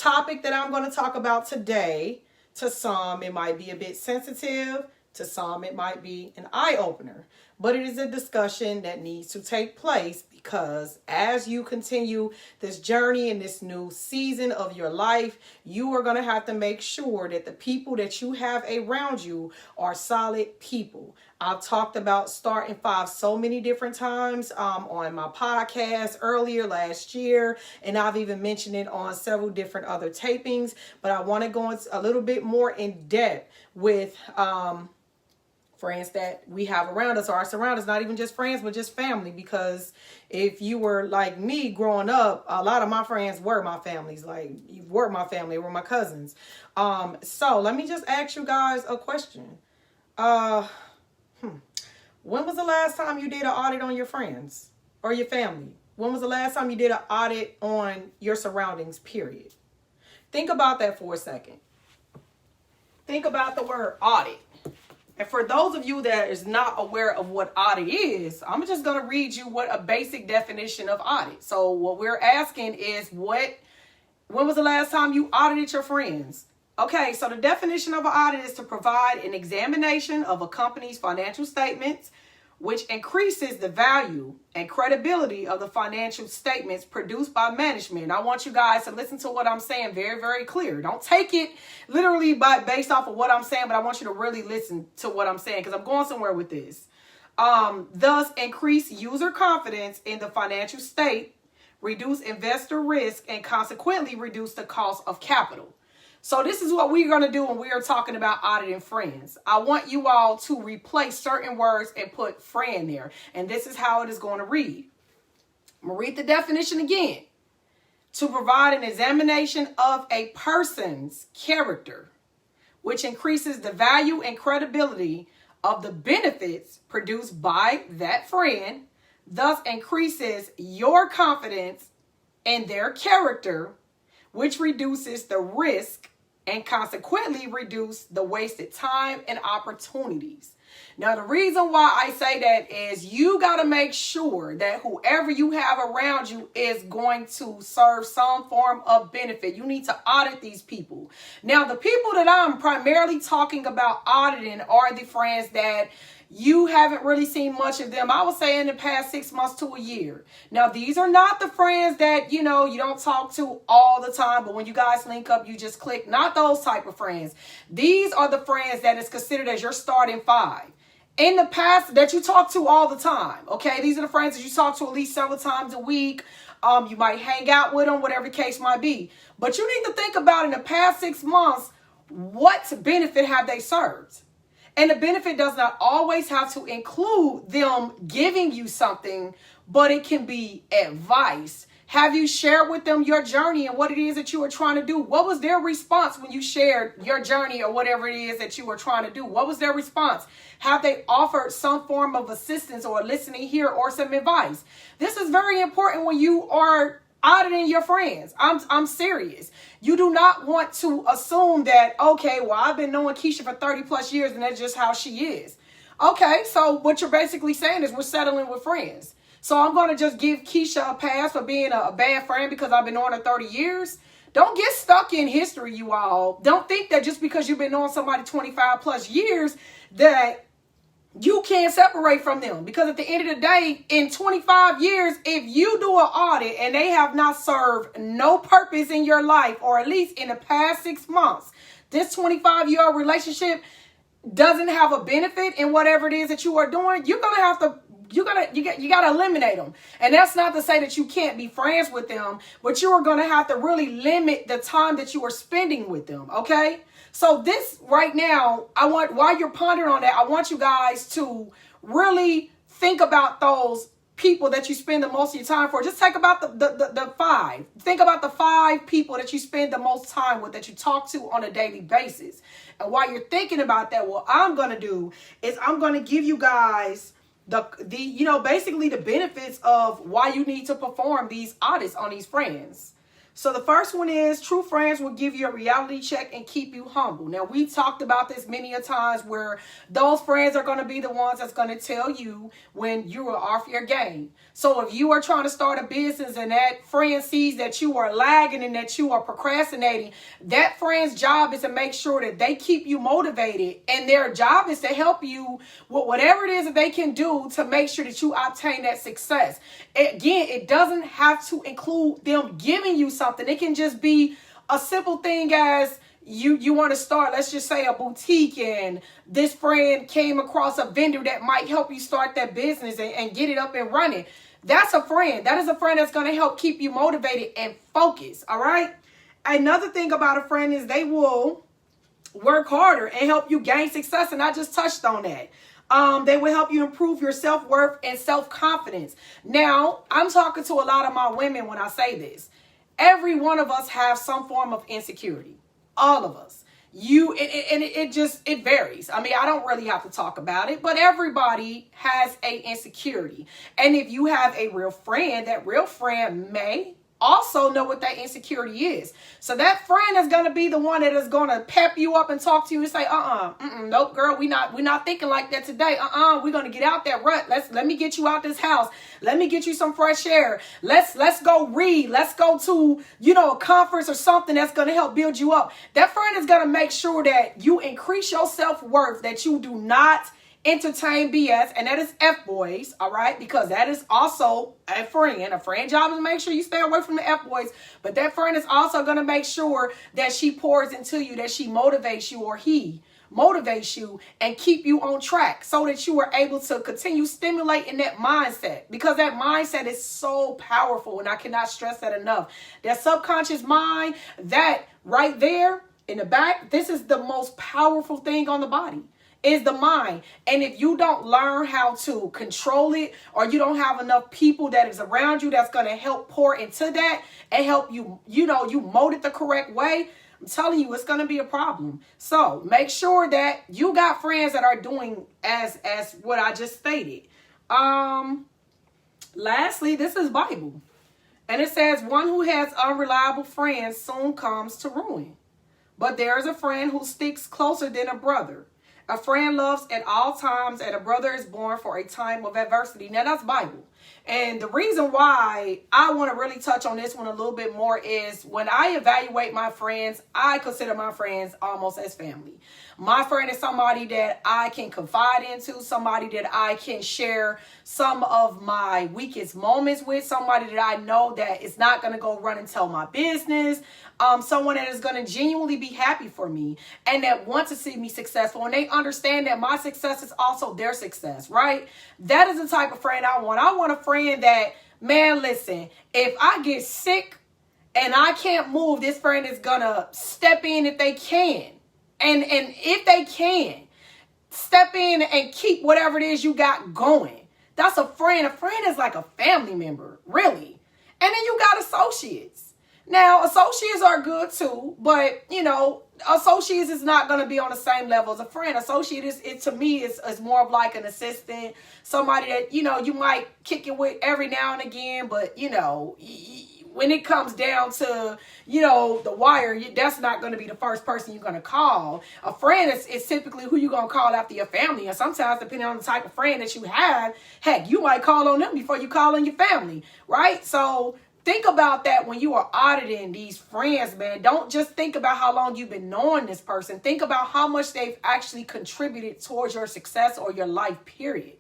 topic that I'm going to talk about today, to some, it might be a bit sensitive. To some, it might be an eye-opener. But it is a discussion that needs to take place because as you continue this journey in this new season of your life, you are going to have to make sure that the people that you have around you are solid people. I've talked about starting five so many different times on my podcast earlier last year, and I've even mentioned it on several different other tapings, but I want to go into a little bit more in depth with friends that we have around us, or our surroundings, not even just friends, but just family. Because if you were like me growing up, a lot of my friends were my families, like you were my family, were my cousins. So let me just ask you guys a question. When was the last time you did an audit on your friends or your family? When was the last time you did an audit on your surroundings, period? Think about that for a second. Think about the word audit. And for those of you that is not aware of what audit is, I'm just going to read you what a basic definition of audit. So what we're asking is when was the last time you audited your friends? Okay, so the definition of an audit is to provide an examination of a company's financial statements, which increases the value and credibility of the financial statements produced by management. I want you guys to listen to what I'm saying very, very clear. Don't take it literally based off of what I'm saying, but I want you to really listen to what I'm saying because I'm going somewhere with this. Thus, increase user confidence in the financial state, reduce investor risk, and consequently reduce the cost of capital. So this is what we're going to do when we are talking about auditing friends. I want you all to replace certain words and put friend there. And this is how it is going to read. I'm going to read the definition again. To provide an examination of a person's character, which increases the value and credibility of the benefits produced by that friend, thus increases your confidence in their character, which reduces the risk and consequently reduce the wasted time and opportunities. Now, the reason why I say that is you got to make sure that whoever you have around you is going to serve some form of benefit. You need to audit these people. Now, the people that I'm primarily talking about auditing are the friends that you haven't really seen much of them, I would say, in the past 6 months to a year. Now, these are not the friends that, you don't talk to all the time, but when you guys link up, you just click. Not those type of friends. These are the friends that is considered as your starting five. In the past, that you talk to all the time, okay? These are the friends that you talk to at least several times a week. You might hang out with them, whatever the case might be. But you need to think about in the past 6 months, what benefit have they served? And the benefit does not always have to include them giving you something, but it can be advice. Have you shared with them your journey and what it is that you were trying to do? What was their response when you shared your journey or whatever it is that you were trying to do? What was their response? Have they offered some form of assistance or listening here or some advice? This is very important when you are auditing your friends. I'm serious. You do not want to assume that, okay, well, I've been knowing Keisha for 30 plus years and that's just how she is. Okay, so what you're basically saying is we're settling with friends. So I'm going to just give Keisha a pass for being a bad friend because I've been knowing her 30 years. Don't get stuck in history, you all. Don't think that just because you've been knowing somebody 25 plus years that you can't separate from them, because at the end of the day, in 25 years, if you do an audit and they have not served no purpose in your life, or at least in the past 6 months, this 25-year-old relationship doesn't have a benefit in whatever it is that you are doing, you're going to have to, you got to eliminate them. And that's not to say that you can't be friends with them, but you are going to have to really limit the time that you are spending with them. Okay. So this right now, while you're pondering on that, I want you guys to really think about those people that you spend the most of your time for. Just think about the five. Think about the 5 people that you spend the most time with, that you talk to on a daily basis. And while you're thinking about that, what I'm going to do is I'm going to give you guys basically the benefits of why you need to perform these audits on these friends. So the first one is true friends will give you a reality check and keep you humble. Now, we talked about this many a times where those friends are going to be the ones that's going to tell you when you are off your game. So if you are trying to start a business and that friend sees that you are lagging and that you are procrastinating, that friend's job is to make sure that they keep you motivated, and their job is to help you with whatever it is that they can do to make sure that you obtain that success. Again, it doesn't have to include them giving you something. It can just be a simple thing as you want to start, let's just say, a boutique, and this friend came across a vendor that might help you start that business and get it up and running. That's a friend. That is a friend that's going to help keep you motivated and focused. All right. Another thing about a friend is they will work harder and help you gain success. And I just touched on that. They will help you improve your self-worth and self-confidence. Now, I'm talking to a lot of my women when I say this. Every one of us have some form of insecurity. All of us. It varies. I mean, I don't really have to talk about it, but everybody has a insecurity. And if you have a real friend, that real friend may also know what that insecurity is. So that friend is going to be the one that is going to pep you up and talk to you and say, nope, girl, we're not thinking like that today. We're going to get out that rut. Let me get you out this house. Let me get you some fresh air. Let's go read. Let's go to, a conference or something that's going to help build you up. That friend is going to make sure that you increase your self-worth, that you do not entertain BS, and that is F-boys, all right? Because that is also a friend. A friend job is to make sure you stay away from the F-boys, but that friend is also going to make sure that she pours into you, that she motivates you, or he motivates you and keep you on track so that you are able to continue stimulating that mindset, because that mindset is so powerful, and I cannot stress that enough. That subconscious mind, that right there in the back, this is the most powerful thing on the body. Is the mind. And if you don't learn how to control it, or you don't have enough people that is around you that's going to help pour into that and help you, you mold it the correct way, I'm telling you, it's going to be a problem. So make sure that you got friends that are doing as what I just stated. Lastly, this is Bible. And it says, one who has unreliable friends soon comes to ruin. But there is a friend who sticks closer than a brother. A friend loves at all times, and a brother is born for a time of adversity. Now, that's Bible. And the reason why I want to really touch on this one a little bit more is when I evaluate my friends, I consider my friends almost as family. My friend is somebody that I can confide into, somebody that I can share some of my weakest moments with, somebody that I know that is not going to go run and tell my business, someone that is going to genuinely be happy for me and that wants to see me successful, and they understand that my success is also their success, right? That is the type of friend I want. I want a friend that, man, listen, if I get sick and I can't move, this friend is going to step in if they can. And if they can, step in and keep whatever it is you got going. That's a friend. A friend is like a family member, really. And then you got associates. Now, associates are good too, but, associates is not going to be on the same level as a friend. Associate to me is more of like an assistant, somebody that, you might kick it with every now and again, but, when it comes down to, the wire, that's not going to be the first person you're going to call. A friend is typically who you're going to call after your family. And sometimes, depending on the type of friend that you have, heck, you might call on them before you call on your family, right? So think about that when you are auditing these friends, man. Don't just think about how long you've been knowing this person. Think about how much they've actually contributed towards your success or your life, period.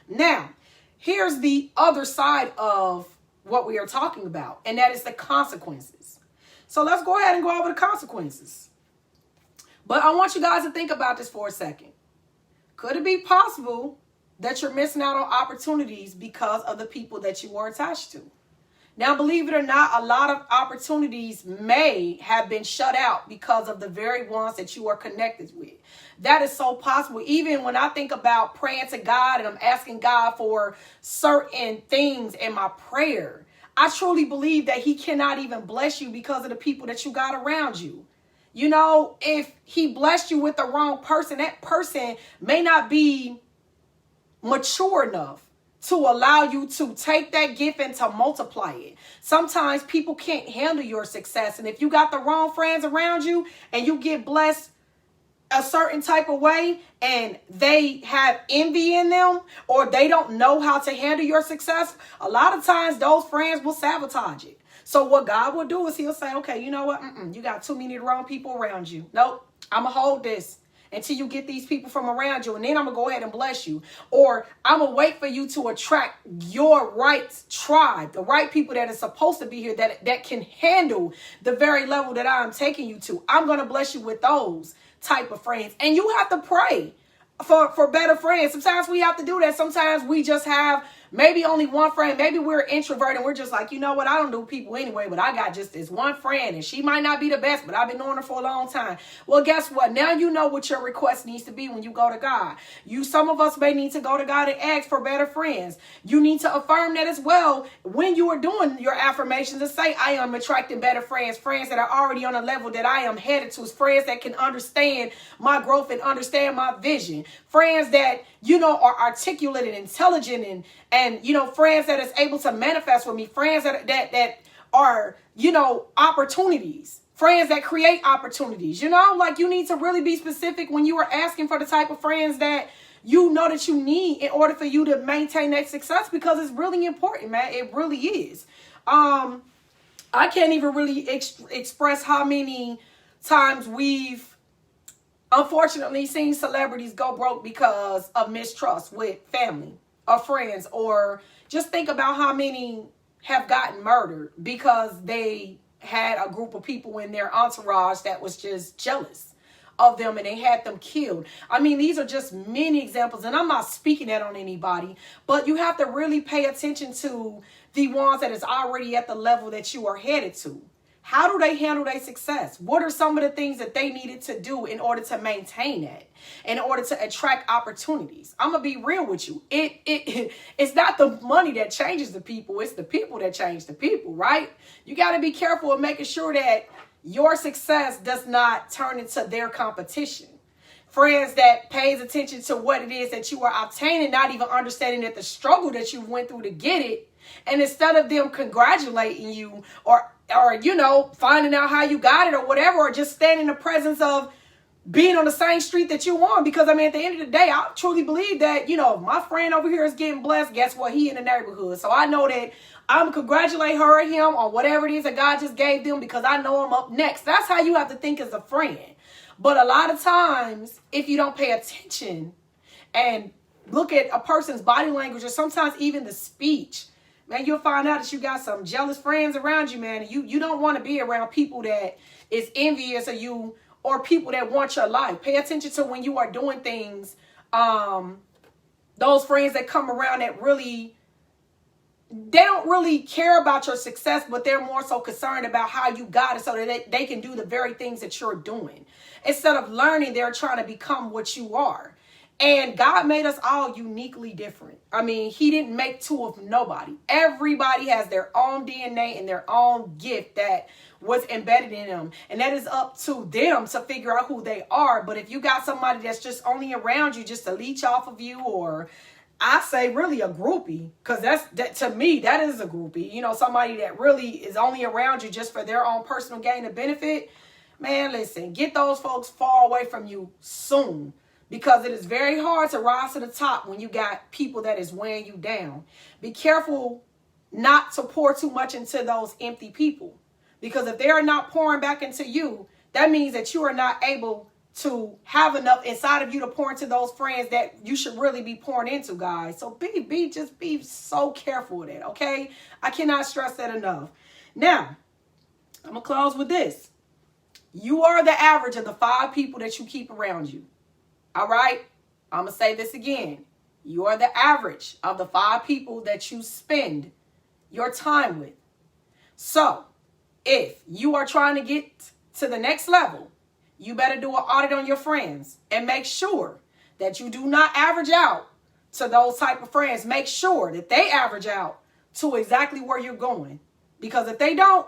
Now, here's the other side of what we are talking about, and that is the consequences. So let's go ahead and go over the consequences. But I want you guys to think about this for a second. Could it be possible that you're missing out on opportunities because of the people that you were attached to? Now, believe it or not, a lot of opportunities may have been shut out because of the very ones that you are connected with. That is so possible. Even when I think about praying to God and I'm asking God for certain things in my prayer, I truly believe that he cannot even bless you because of the people that you got around you. If he blessed you with the wrong person, that person may not be mature enough to allow you to take that gift and to multiply it. Sometimes people can't handle your success. And if you got the wrong friends around you and you get blessed a certain type of way and they have envy in them, or they don't know how to handle your success, a lot of times those friends will sabotage it. So what God will do is he'll say, okay, you know what? You got too many of the wrong people around you. Nope, I'm going to hold this until you get these people from around you, and then I'm going to go ahead and bless you. Or I'm going to wait for you to attract your right tribe, the right people that are supposed to be here, that can handle the very level that I'm taking you to. I'm going to bless you with those type of friends. And you have to pray for better friends. Sometimes we have to do that. Sometimes we just have maybe only one friend. Maybe we're introverted and we're just like, you know what? I don't do people anyway, but I got just this one friend and she might not be the best, but I've been knowing her for a long time. Well, guess what? Now you know what your request needs to be when you go to God. Some of us may need to go to God and ask for better friends. You need to affirm that as well when you are doing your affirmations, and say, I am attracting better friends, friends that are already on a level that I am headed to, friends that can understand my growth and understand my vision, friends that, are articulate and intelligent and friends that is able to manifest with me, friends that are, opportunities, friends that create opportunities, like you need to really be specific when you are asking for the type of friends that that you need in order for you to maintain that success, because it's really important, man. It really is. I can't even really express how many times we've unfortunately seen celebrities go broke because of mistrust with family or friends, or just think about how many have gotten murdered because they had a group of people in their entourage that was just jealous of them and they had them killed. I mean, these are just many examples, and I'm not speaking that on anybody, but you have to really pay attention to the ones that is already at the level that you are headed to. How do they handle their success? What are some of the things that they needed to do in order to maintain that, in order to attract opportunities? I'm going to be real with you. It's not the money that changes the people. It's the people that change the people, right? You got to be careful of making sure that your success does not turn into their competition. Friends that pays attention to what it is that you are obtaining, not even understanding that the struggle that you went through to get it. And instead of them congratulating you or finding out how you got it or whatever, or just standing in the presence of being on the same street that you on. Because at the end of the day, I truly believe that, my friend over here is getting blessed. Guess what? He in the neighborhood. So I know that I'm congratulate her or him on whatever it is that God just gave them, because I know I'm up next. That's how you have to think as a friend. But a lot of times, if you don't pay attention and look at a person's body language, or sometimes even the speech, man, you'll find out that you got some jealous friends around you, man. You don't want to be around people that is envious of you or people that want your life. Pay attention to when you are doing things. Those friends that come around that they don't really care about your success, but they're more so concerned about how you got it so that they can do the very things that you're doing. Instead of learning, they're trying to become what you are. And God made us all uniquely different. I mean, he didn't make two of nobody. Everybody has their own DNA and their own gift that was embedded in them. And that is up to them to figure out who they are. But if you got somebody that's just only around you just to leech off of you, or I say really a groupie, because that to me, that is a groupie. Somebody that really is only around you just for their own personal gain and benefit. Man, listen, get those folks far away from you soon. Because it is very hard to rise to the top when you got people that is weighing you down. Be careful not to pour too much into those empty people. Because if they are not pouring back into you, that means that you are not able to have enough inside of you to pour into those friends that you should really be pouring into, guys. So just be so careful with it, okay? I cannot stress that enough. Now, I'm going to close with this. You are the average of the 5 people that you keep around you. All right, I'm going to say this again. You are the average of the 5 people that you spend your time with. So if you are trying to get to the next level, you better do an audit on your friends and make sure that you do not average out to those type of friends. Make sure that they average out to exactly where you're going. Because if they don't,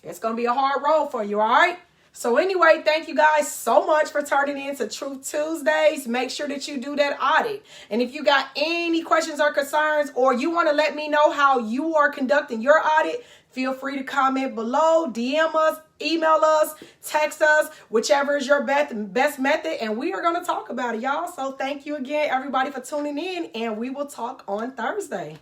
it's going to be a hard road for you, all right? So anyway, thank you guys so much for turning in to Truth Tuesdays. Make sure that you do that audit. And if you got any questions or concerns, or you want to let me know how you are conducting your audit, feel free to comment below, DM us, email us, text us, whichever is your best method. And we are going to talk about it, y'all. So thank you again, everybody, for tuning in. And we will talk on Thursday.